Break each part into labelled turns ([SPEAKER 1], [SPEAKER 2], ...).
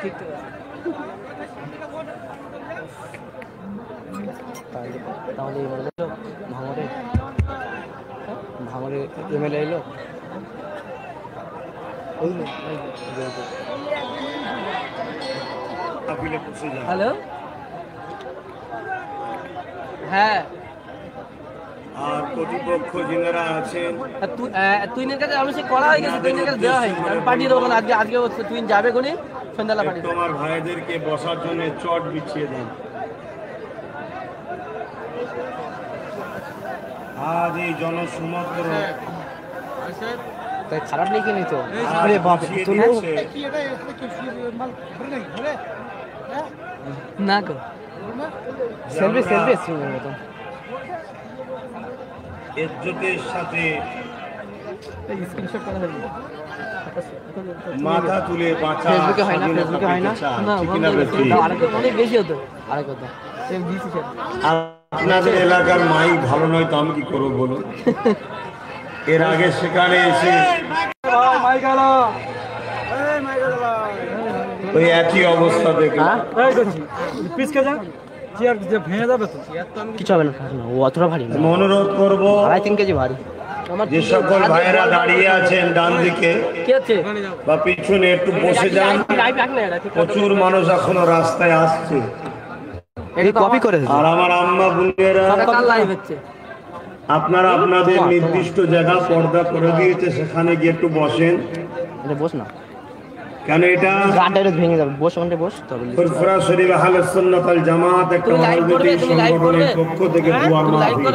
[SPEAKER 1] ঠিক তাহলে এবারে ভাঙরে ভাঙরে এমএলএ এলো হ্যালো হ্যাঁ
[SPEAKER 2] আর কর্তৃপক্ষ যারা আছেন
[SPEAKER 1] তুই কাছে আমি সে করা হয়ে গেছে তুই কাছে দেওয়া হয়নি আমি পাঠিয়ে দেবো আজকে তুই যাবে কোনি সন্ধ্যাবেলা পাঠিয়ে
[SPEAKER 2] তোমার ভাইদেরকে বসার জন্য চট বিছিয়ে দেন। আজ এই জনসমগ্র
[SPEAKER 1] তাই খারাপ নেই কিনি তো আরে বাপ না গো সেলফি মতো
[SPEAKER 2] ইজ্জতের সাথে
[SPEAKER 1] স্ক্রিনশট করা হলো
[SPEAKER 2] মাথা তুলে বাঁচা
[SPEAKER 1] ফেসবুকে হয় না না অনেক বেশি হতো আরেক কথা
[SPEAKER 2] আপনাদের এলাকার মাইক ভালো নয় তো আমি কি করবো বলুন। এর আগে সেখানে এসে ওই একই অবস্থা দেখে
[SPEAKER 1] কিছু হবে না ও অতটা ভারী
[SPEAKER 2] অনুরোধ করবো
[SPEAKER 1] 3.5 কেজি ভারী
[SPEAKER 2] যে সকল ভাইয়েরা দাঁড়িয়ে আছেন ডান দিকে বা পিছনে একটু বসে যান। প্রচুর মানুষ এখনো রাস্তায় আসছে আর আমার আম্মা বোনেরা আপনারা আপনাদের নির্দিষ্ট জায়গা পর্দা করে দিয়েছে সেখানে গিয়ে একটু বসেন।
[SPEAKER 1] বস না
[SPEAKER 2] কেন এটা
[SPEAKER 1] ভেঙে যাবে বস ওখানে বস
[SPEAKER 2] ফুরফুরা শরীফ আহলে সুন্নাত ওয়াল জামাত একটা মহল্লাতে সংগঠনের পক্ষ থেকে দোয়া মাহফিল।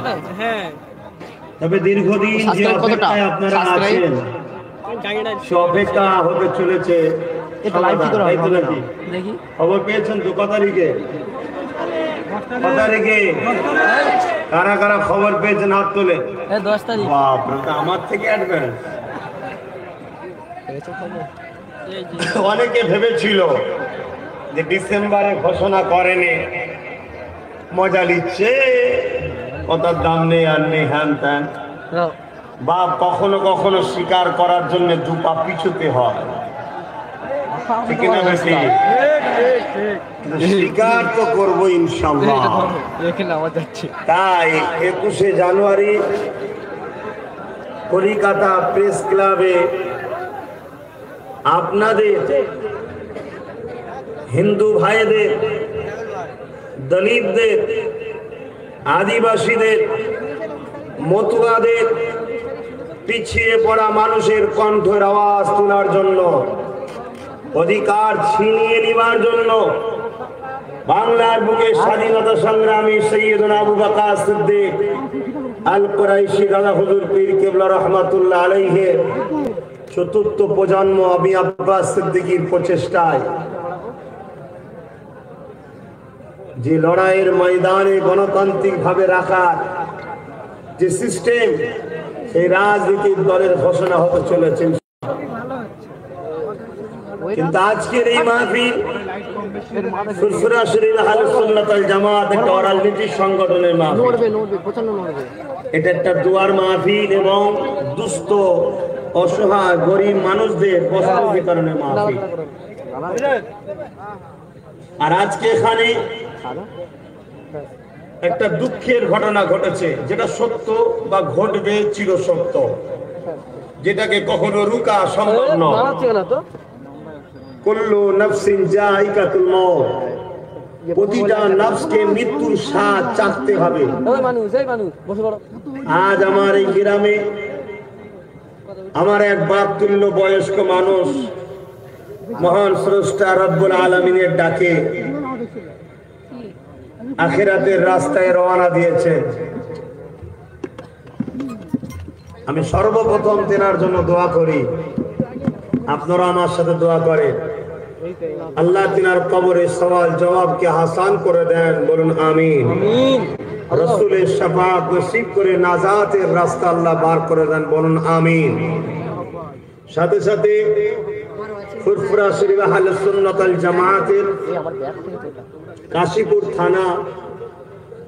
[SPEAKER 2] তবে দীর্ঘদিন যে অপেক্ষায় আপনারা আছেন সে অপেক্ষা হতে চলেছে। খবর পেয়েছেন তো কত তারিখে কারা কারা খবর পেয়েছেন হাত তোলে।
[SPEAKER 1] 10 তারিখ
[SPEAKER 2] বাপরে আমার থেকে অ্যাডভান্স। অনেকে ভেবেছিল যে ডিসেম্বরে ঘোষণা করেনি মজা নিচ্ছে কথার দাম নেই আর নেই হ্যান ত্যান বা কখনো কখনো স্বীকার করার জন্য দুপা পিছুতে হয় ঠিক না বেশি স্বীকার তো করবো ইনশাআল্লাহ। তাই 21শে জানুয়ারি কলিকাতা প্রেস ক্লাবে আপনাদের হিন্দু ভাইদের দলিতদের আদিবাসীদের মতুয়াদের পিছিয়ে পড়া মানুষের কণ্ঠের আওয়াজ তোলার জন্য অধিকার ছিনিয়ে নেবার জন্য বাংলার বুকে স্বাধীনতা সংগ্রামী সৈয়দনা আবু বকর সিদ্দিক আল কুরাইশি দাদা হুজুর পীর কেবলা রহমাতুল্লাহ আলাইহি চতুর্থ প্রজন্ম আবি আব্বাস সিদ্দিকীর প্রচেষ্টায় যে লড়াইয়ের ময়দানে গণতান্ত্রিক ভাবে রাখার যে সিস্টেম সেই রাজনীতির দলের ঘোষণা হতে চলেছে। কিন্তু আজকের এই মাহফিল ফুরফুরা শরীফ আহলে সুন্নাত ওয়াল জামাত একটা রাজনৈতিক সংগঠনের মাহফিল। এটা একটা দোয়ার মাহফিল এবং দুস্থ অসহায় গরিব মানুষদের বস্ত্র বিতরণের মাহফিল। আর আজকে এখানে একটা দুঃখের ঘটনা ঘটেছে যেটা সত্য বা ঘটবে চিরসত্য, যেটাকে কখনো রুকা সম্ভব নয়। কুল্লু নাফসিন যায়িকাতুল মউত, প্রতিটা নফসকে মৃত্যুর স্বাদ চাখতে হবে। আজ আমার এই গ্রামে আমার এক বাপ তুল্য বয়স্ক মানুষ মহান স্রষ্টা রব্বুল আলামিনের ডাকে আখিরাতের রাস্তায় রওনা দিয়েছে। আমি সর্বপ্রথম তেনার জন্য দোয়া করি, আপনারা আমার সাথে দোয়া করেন আল্লাহ তিনার কবরের সওয়াল জবাবকে আসান করে দেন, বলুন আমিন। রাসূলের শাফাআত নসিব করে নাজাতের রাস্তা আল্লাহ বার করে দেন, বলুন আমিন। সাথে সাথে ফুরফুরা শরীফ আহলে সুন্নাত ওয়াল জামাতের কাশীপুর থানা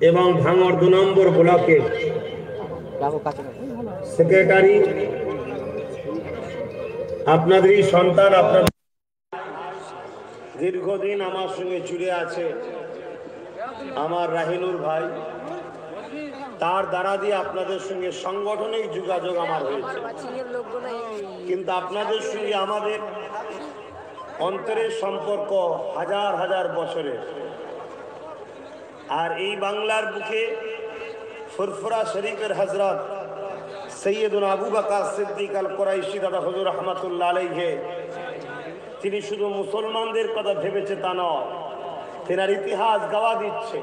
[SPEAKER 2] এবং ভাঙড় 2 নম্বর ব্লকের সেক্রেটারি, আপনাদেরই সন্তান, আপনাদের দীর্ঘদিন আমার সঙ্গে জুড়ে আছে আমার রাহিনুর ভাই, তার দ্বারা দিয়ে আপনাদের সঙ্গে সাংগঠনিক যোগাযোগ আমার হয়েছে, কিন্তু আপনাদের সঙ্গে আমাদের অন্তরের সম্পর্ক হাজার হাজার বছরের। আর এই বাংলার বুকে ফুরফুরা শরীফের হজরত সৈয়দুনা আবু বকর সিদ্দিক আল কুরাইশি দাদা হুজুর রহমাতুল্লাহ আলাইহি, তিনি শুধু মুসলমানদের কথা ভেবেছে তা নয়, তেনার ইতিহাস গাওয়া দিচ্ছে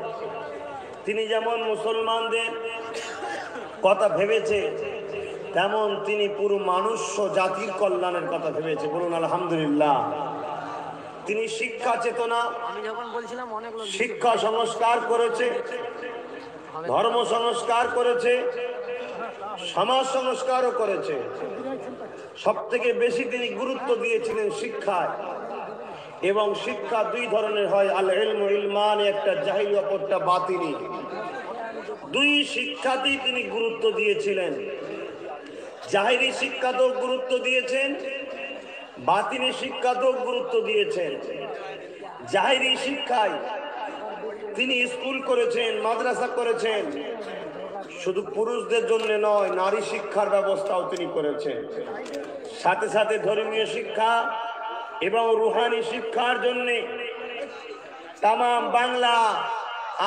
[SPEAKER 2] তিনি যেমন মুসলমানদের কথা ভেবেছে তেমন তিনি পুরো মানুষ জাতির কল্যাণের কথা ভেবেছে। বলুন আলহামদুলিল্লাহ। তিনি শিক্ষা চেতনা, শিক্ষা সংস্কার করেছে, ধর্ম সংস্কার করেছে, সমাজ সংস্কারও করেছে। সব থেকে বেশি তিনি গুরুত্ব দিয়েছিলেন শিক্ষায়, এবং শিক্ষা দুই ধরনের হয়, আল ইলমু ইলমান, একটা জাহিলি অপরটা বাতিনি। দুই শিক্ষাতেই তিনি গুরুত্ব দিয়েছিলেন। জাহিরি শিক্ষাতেও গুরুত্ব দিয়েছেন, বাতিনি শিক্ষাতেও গুরুত্ব দিয়েছেন। জাহিরি শিক্ষায় তিনি স্কুল করেছেন, মাদ্রাসা করেছেন, শুধু পুরুষদের জন্য নয়, নারী শিক্ষার ব্যবস্থাও তিনি করেছেন। সাথে সাথে ধর্মীয় শিক্ষা এবং রুহানি শিক্ষার জন্য তাম বাংলা,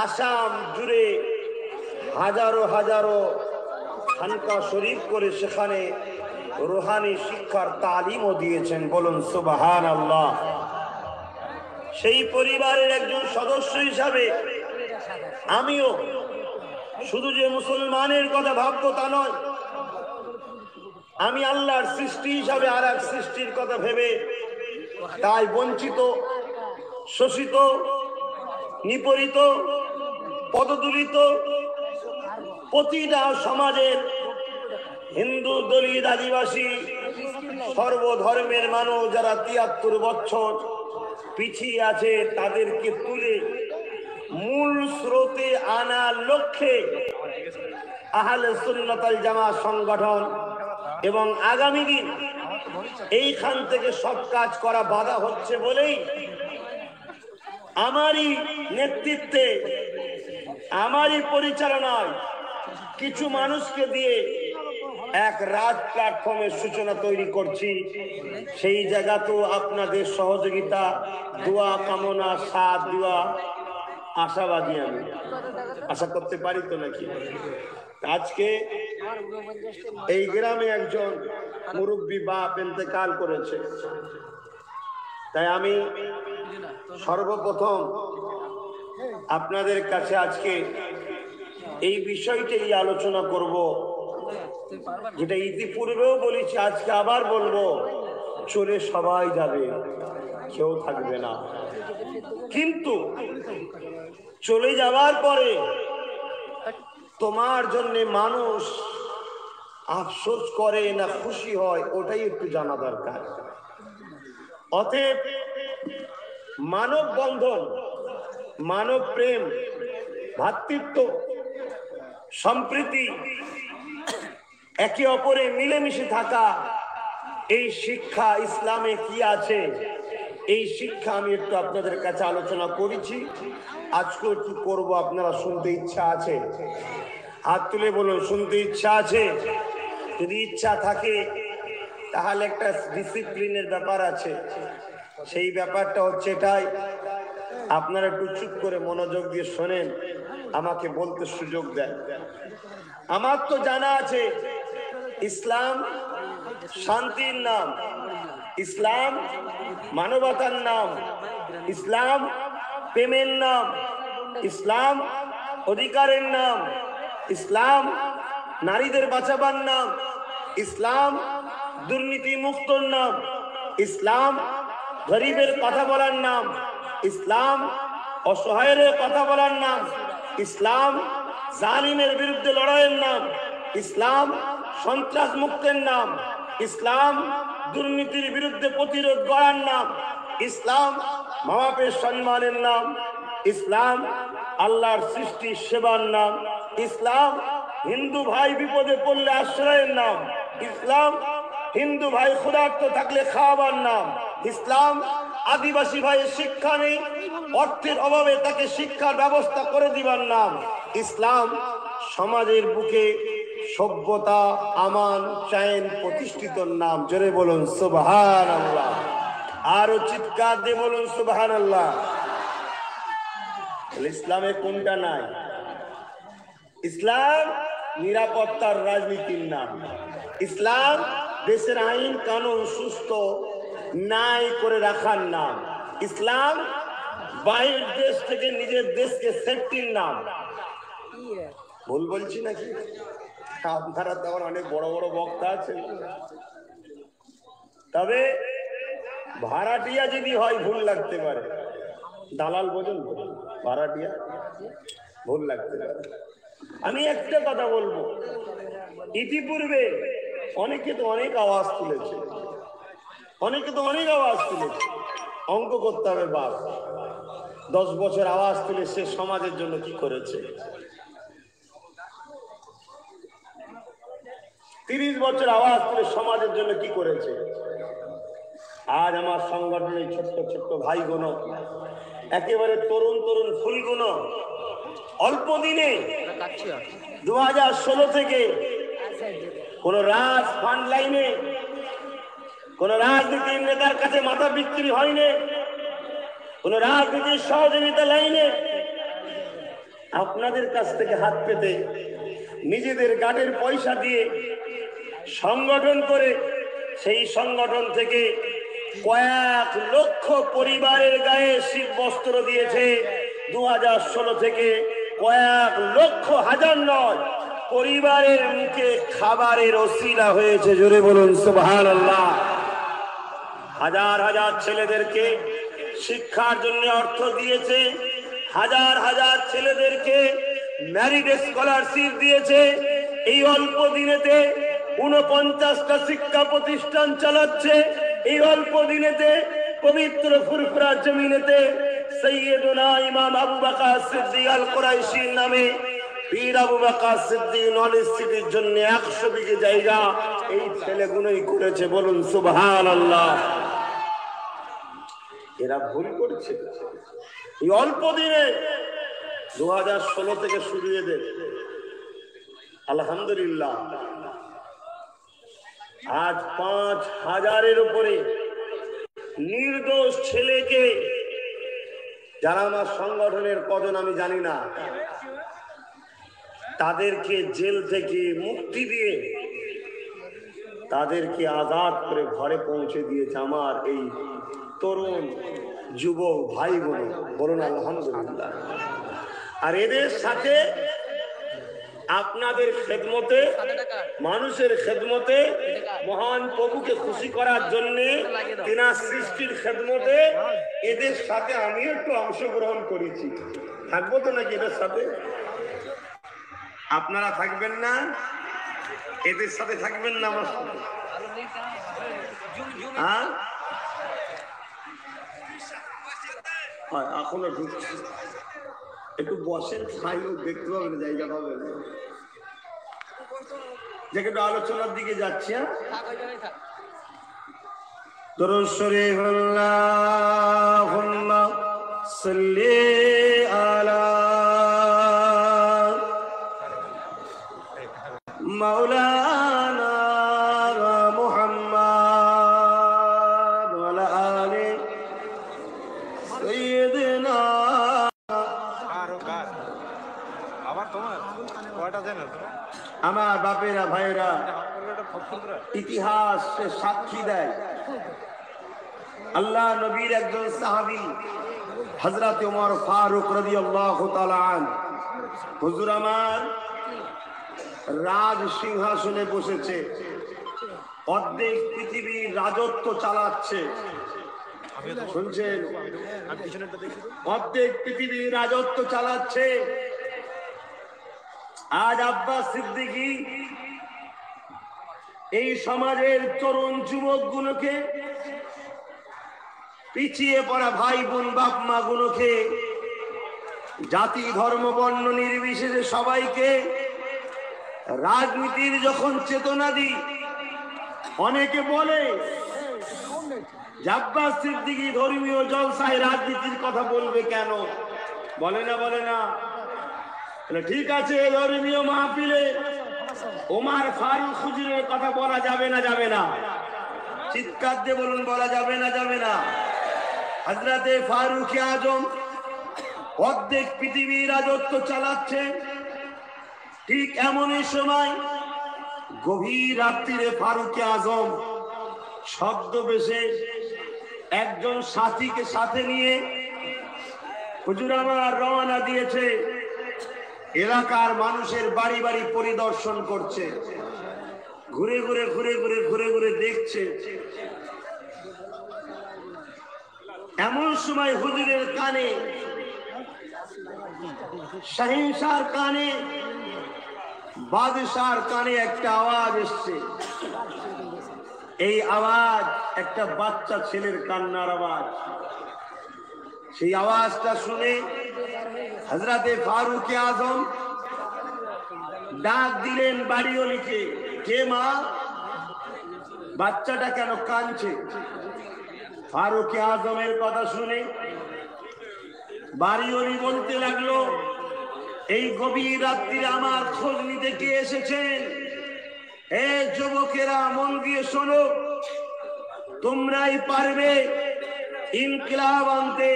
[SPEAKER 2] আসাম জুড়ে হাজারো হাজারো খানকা শরীফ করে সেখানে রুহানি শিক্ষার তালিমও দিয়েছেন। বলুন সুবহানাল্লাহ। সেই পরিবারের একজন সদস্য হিসাবে আমিও শুধু যে মুসলমানের কথা ভাববো তা নয়, আমি আল্লাহর সৃষ্টি হিসাবে আর এক সৃষ্টির কথা ভেবে তাই বঞ্চিত, শোষিত, নিপীড়িত, পদদলিত প্রতিটা সমাজের হিন্দু, দলিত, আদিবাসী, সর্বধর্মের মানুষ যারা ৭৩ বছর পিছিয়ে আছে তাদেরকে তুলে মূল স্রোতে আনার লক্ষ্যে আহলে সুন্নাত ওয়াল জামাত সংগঠন এবং আগামী দিন এইখান থেকে সব কাজ করা বাধা হচ্ছে বলেই আমারই নেতৃত্বে, আমারই পরিচালনায় কিছু মানুষকে দিয়ে এক রাজ প্ল্যাটফর্মের সূচনা তৈরি করছি। সেই জায়গাতেও আপনাদের সহযোগিতা, দোয়া কামনা, সাথ দেওয়া আশাবাদী। আমি আশা করতে পারি তো নাকি? আজকে এই গ্রামে একজন মুরব্বী বাপ ইন্তেকাল করেছে, তাই আমি সর্বপ্রথম আপনাদের কাছে আজকে এই বিষয়টাই আলোচনা করব, যেটা ইতিপূর্বেও বলেছি, আজকে আবার বলবো। চলে সবাই যাবে, কেউ থাকবে না, কিন্তু চলে যাওয়ার পরে তোমার জন্য মানুষ আফসোস করে না খুশি হয়, ওটাই একটু জানা দরকার। অতএব মানব বন্ধন, মানব প্রেম, ভ্রাতৃত্ব, সম্প্রীতি, একে অপরে মিলেমিশে থাকা, এই শিক্ষা ইসলামে কি আছে, এই শিক্ষা আমি একটু আপনাদের কাছে আলোচনা করেছি, আজকে একটু করবো। আপনারা শুনতে ইচ্ছা আছে? হাত তুলে বলুন, শুনতে ইচ্ছা আছে? যদি ইচ্ছা থাকে তাহলে একটা ডিসিপ্লিনের ব্যাপার আছে, সেই ব্যাপারটা হচ্ছে এটাই, আপনারা একটু চুপ করে মনোযোগ দিয়ে শোনেন, আমাকে বলতে সুযোগ দেন। আমার তো জানা আছে ইসলাম শান্তির নাম, ইসলাম মানবতার নাম, ইসলাম প্রেমের নাম, ইসলাম অধিকারের নাম, ইসলাম নারীদের বাঁচাবার নাম, ইসলাম দুর্নীতি মুক্তর নাম, ইসলাম গরিবের কথা বলার নাম, ইসলাম অসহায়ের কথা বলার নাম, ইসলাম জালিমের বিরুদ্ধে লড়াইয়ের নাম, ইসলাম সন্ত্রাস মুক্তের নাম, ইসলাম দুর্নীতির বিরুদ্ধে প্রতিরোধ করার নাম, ইসলাম মা বাপের সম্মানের নাম, ইসলাম আল্লাহর সৃষ্টির সেবার নাম, ইসলাম হিন্দু ভাই বিপদে পড়লে আশ্রয়ের নাম, ইসলাম হিন্দু ভাই ক্ষুধার্ত থাকলে খাওয়াবার নাম, ইসলাম আদিবাসী ভাইয়ের শিক্ষা নেই, অর্থের অভাবে তাকে শিক্ষার ব্যবস্থা করে দিবার নাম ইসলাম। সমাজের বুকে সভ্যতা, আমান, চাইন প্রতিষ্ঠিত নাম। জোরে বলুন সুবহানাল্লাহ, আরো চিৎকার দিয়ে বলুন সুবহানাল্লাহ। ইসলামে কোনটা নাই? ইসলাম নিরাপত্তার রাজনীতির নাম। ইসলাম দেশের আইন কানুন সুস্থ ন্যায় করে রাখার নাম। ইসলাম বাইরের দেশ থেকে নিজের দেশকে সেফটির নাম। ভুল বলছি নাকি? আপনারা তখন অনেক বড় বড় বক্তা আছেন, তবে ভাড়াটিয়া যদি হয় ভুল লাগতে পারে। দালাল বোঝেন তো, ভাড়াটিয়া ভুল লাগতে পারে। আমি একটা কথা বলবো, ইতিপূর্বে অনেকে তো অনেক আওয়াজ তুলেছে, অঙ্ক করতে হবে। বাপ 10 বছর আওয়াজ তুলে সে সমাজের জন্য কি করেছে? 30 বছর আওয়াজ তুলে সমাজের জন্য কি করেছে? আজ আমার সংগঠনের ছোট্ট ছোট্ট ভাইগুণ, একেবারে তরুণ ফুলগুণ, অল্প দিনে 2016 থেকে কোন ফান্ড লাইনে কোন রাজনীতির নেতার কাছে মাথা বিক্রি হয়নি, কোন রাজনীতির সহযোগিতা লাইনে আপনাদের কাছ থেকে হাত পেতে নিজেদের গাড়ির পয়সা দিয়ে সংগঠন করে সেই সংগঠন থেকে কয়েক লক্ষ পরিবারের গায়ে শীত বস্ত্র দিয়েছে। 2016 থেকে কয়েক লক্ষ, হাজার নয়, পরিবারের মুখে খাবারের ওসিলা হয়েছে। জোরে বলুন সুবহানাল্লাহ। হাজার হাজার ছেলেদেরকে শিক্ষার জন্য অর্থ দিয়েছে, হাজার হাজার ছেলেদেরকে ম্যারিট স্কলারশিপ দিয়েছে। এই অল্প দিনেতে 49টা শিক্ষা প্রতিষ্ঠান চালাচ্ছে। এই অল্প দিনেতে পবিত্র ফুরফুরা জমিনেতে সৈয়দনা ইমাম আবু বকর সিদ্দিক আল কুরাইশির নামে পীর আবু বকর সিদ্দিক নলেজ সিটির জন্য 100 বিঘে জায়গা এই ছেলেগুলোই করেছে। বলুন সুবহানাল্লাহ। এরা ভুল করছে। এই অল্প দিনে 2016 থেকে শুরু এদের, আলহামদুলিল্লাহ আজ 5000-এর উপরে নির্দোষ ছেলেকে, যারা আমার সংগঠনের কজন আমি জানি না, তাদেরকে জেল থেকে মুক্তি দিয়ে তাদেরকে আজাদ করে ঘরে পৌঁছে দিয়েছে আমার এই তরুণ যুবক ভাইগুলো। বলুন আলহামদুলিল্লাহ। আর এদের সাথে আপনাদের খেদমতে, মানুষের খেদমতে, মহান প্রভুকে খুশি করার জন্য, তিনার সৃষ্টির খেদমতে এদের সাথে আমি একটু অংশগ্রহণ করেছি। থাকবো তো নাকি এদের সাথে? আপনারা থাকবেন না? এদের সাথে থাকবেন না আমার সাথে? হ্যাঁ, এখনো ঢুকছি। একটু বসেন, খাই লোক দেখতে পাবেন, জায়গা পাবেন। যে একটু আলোচনার দিকে যাচ্ছি। দরুদ শরীফ আল্লাহুম্মা সাল্লি আলা মাওলানা মুহাম্মদ ওয়া আলা আলি সাইয়্যিদিনা। আমার বাপেরা ভাইরা ইতিহাস সাক্ষী দেয়, আল্লাহ নবীর একজন সাহাবী হযরত ওমর ফারুক রাদিয়াল্লাহু তাআলা আনহু, হুজুর আমার রাজ সিংহাসনে বসেছে, অর্ধেক পৃথিবীর রাজত্ব চালাচ্ছে। শুনছেন? অর্ধেক পৃথিবীর রাজত্ব চালাচ্ছে। আজ আব্বাস সিদ্দিকী এই সমাজের তরুণ যুবকগুলোকে, পিছিয়ে পড়া ভাই বোন বাপ মা গুলোকে, জাতি ধর্ম বর্ণ নির্বিশেষে সবাইকে রাজনীতির যখন চেতনা দিই, অনেকে বলে আব্বাস সিদ্দিকী ধর্মীয় জলসায় রাজনীতির কথা বলবে কেন? বলে না বলে না? ঠিক আছে, ধর্মীয় মাহফিলে ওমর ফারুক হুজুরের কথা বলা যাবে না? যাবে না? চিৎকার দিয়ে বলুন, বলা যাবে না? যাবে না? হযরতে ফারুক আজম অর্ধেক পৃথিবীর রাজত্ব চালাচ্ছে। ঠিক এমনই সময় গভীর রাত্রিরে ফারুক আজম ছদ্মবেশে একজন সাথীকে সাথে নিয়ে হুজুর আমার রওনা দিয়েছে। এলাকার মানুষের বাড়ি বাড়ি পরিদর্শন করছে, ঘুরে ঘুরে ঘুরে ঘুরে ঘুরে ঘুরে দেখছে। এমন সময় হুজুরের কানে, শাহিনশাহর কানে, বাদশাহর কানে একটা আওয়াজ এসছে। এই আওয়াজ একটা বাচ্চা ছেলের কান্নার আওয়াজ। সেই আওয়াজটা শুনে হযরতে ফারুক আজম ডাক দিলেন বাড়িওয়ালিকে, কে মা, বাচ্চাটা কেন কাঁদছে? ফারুক আজমের কথা শুনে বাড়িওয়ালি বলতে লাগলো, এই গভীর রাত্রিরে আমার খোঁজ নিতে কে এসেছেন? এ যুবকেরা, মন দিয়ে শোনো, তোমরাই পারবে ইনকিলাব আনতে,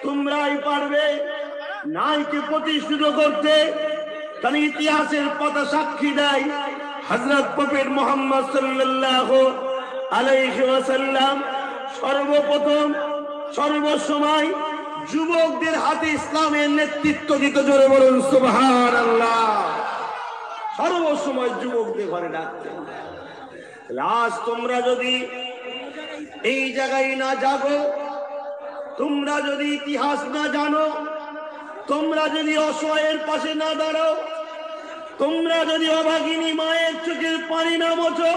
[SPEAKER 2] তোমরাই পারবে নাইকে প্রতিষ্ঠিত করতে। কারণ ইতিহাসের কথা সাক্ষী দেয়, হযরত প্রফেট মুহাম্মদ সাল্লাল্লাহু আলাইহি ওয়াসাল্লাম সর্বপ্রথম সর্বসময় যুবকদের হাতে ইসলামের নেতৃত্ব দিত। জোরে বলুন সুবহানাল্লাহ। সর্বসময় যুবকদের ঘরে ডাকতেন। আজ তোমরা যদি এই জায়গায় না যাবো, তোমরা যদি ইতিহাস না জানো, তোমরা যদি অসহায়ের পাশে না দাঁড়াও, তোমরা যদি অভাগিনী মায়ের চোখের পানি না মোছো,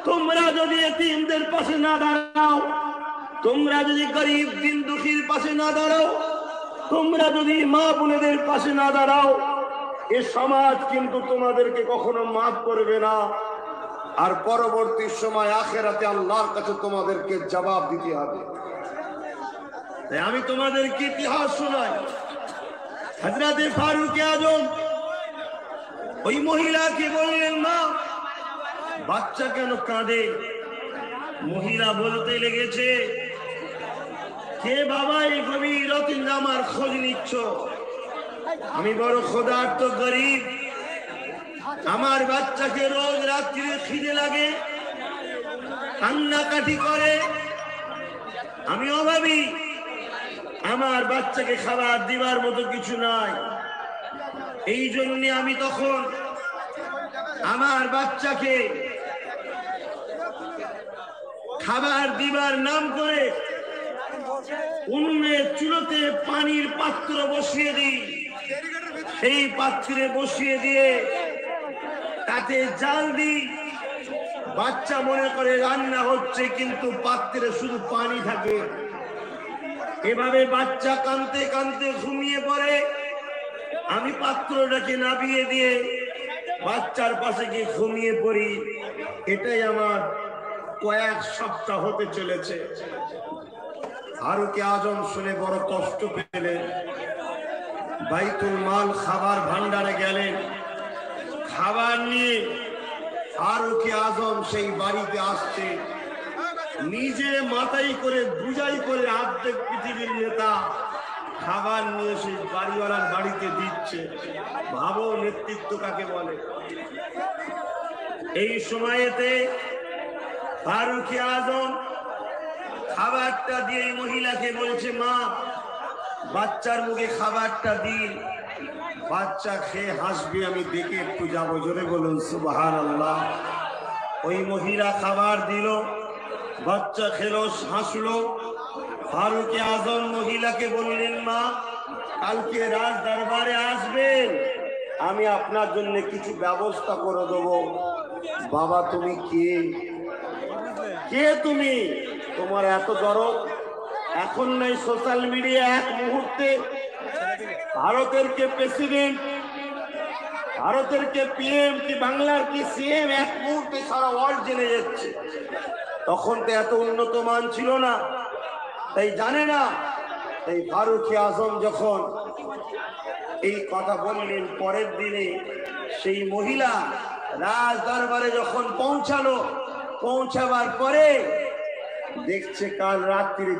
[SPEAKER 2] তোমরা যদি এতিমদের পাশে না দাঁড়াও, তোমরা যদি গরিব দিন দুঃখীর পাশে না দাঁড়াও, তোমরা যদি মা বোনেদের পাশে না দাঁড়াও, এ সমাজ কিন্তু তোমাদেরকে কখনো মাফ করবে না। আর পরবর্তী সময় আখিরাতে আল্লাহর কাছে তোমাদেরকে জবাব দিতে হবে। তাই আমি তোমাদেরকে ইতিহাস শোনাই। হযরতে ফারুক আজম ওই মহিলাকে বললেন, মা, বাচ্চা কেন কাঁদে? মহিলা বলতে লেগেছে, কে বাবা এই গভীর রাতে আমার খোঁজ নিচ্ছ? আমি বড় ক্ষুধার্ত, গরিব, আমার বাচ্চাকে রোজ রাত্রিরে খিদে লাগে, কান্নাকাটি করে, আমি অভাবী, আমার বাচ্চাকে খাবার দিবার মতো কিছু নাই। এই জন্য আমি তখন আমার বাচ্চাকে খাবার দিবার নাম করে উনুনের চুলোতে পানির পাত্র বসিয়ে দিই। সেই পাত্রে বসিয়ে দিয়ে তাতে জাল দিই। বাচ্চা মনে করে রান্না হচ্ছে, কিন্তু পাত্রে শুধু পানি থাকে। এভাবে বাচ্চা কাঁদতে কাঁদতে ঘুমিয়ে পড়ে। আমি পাত্রটাকে নামিয়ে দিয়ে বাচ্চার পাশে গিয়ে ঘুমিয়ে পড়ি। এটাই আমার কয়েক সপ্তাহ হতে চলেছে। ফারুক আজম শুনে বড় কষ্ট পেলেন। বাইতুল মাল খাবার ভান্ডারে গেলেন, খাবার নিয়ে ফারুক আজম সেই বাড়িতে আসছে। নিজে মাথায় করে বুঝাই করে অর্ধেক পৃথিবীর নেতা খাবার নিয়ে সেই বাড়িওয়ালার বাড়িতে দিচ্ছে। ভাবো নেতৃত্ব কাকে বলে। এই সময়েতে ফারুক আজম খাবারটা দিয়ে মহিলাকে বলছে, মা, বাচ্চার মুখে খাবারটা দিই, বাচ্চা খেয়ে হাসবে, আমি দেখে একটু যাবো। জোরে বলুন সুবহানাল্লাহ। ওই মহিলা খাবার দিল, বাচ্চা খেলো, হাসলো। ফারুক আজম মহিলাকে বললেন, মা, কালকে রাজ দরবারে আসবেন, আমি আপনার জন্য কিছু ব্যবস্থা করে দেবো। বাবা, তুমি কে? কে তুমি? তোমার এত দরদ? এখন নাই সোশ্যাল মিডিয়া, এক মুহূর্তে ভারতের কে প্রেসিডেন্ট, ভারতের কে পিএম, কি বাংলার কি সিএম, এক মুহূর্তে সারা ওয়ার্ল্ড জেনে যাচ্ছে। তখন তো এত উন্নত মান ছিল না, তাই জানে না। তাই ফারুক আজম যখন এই কথা বললেন, পরের দিনে সেই মহিলা রাজ দরবারে যখন পৌঁছালো, পৌঁছাবার পরে দেখছে কাল রাত্রিরে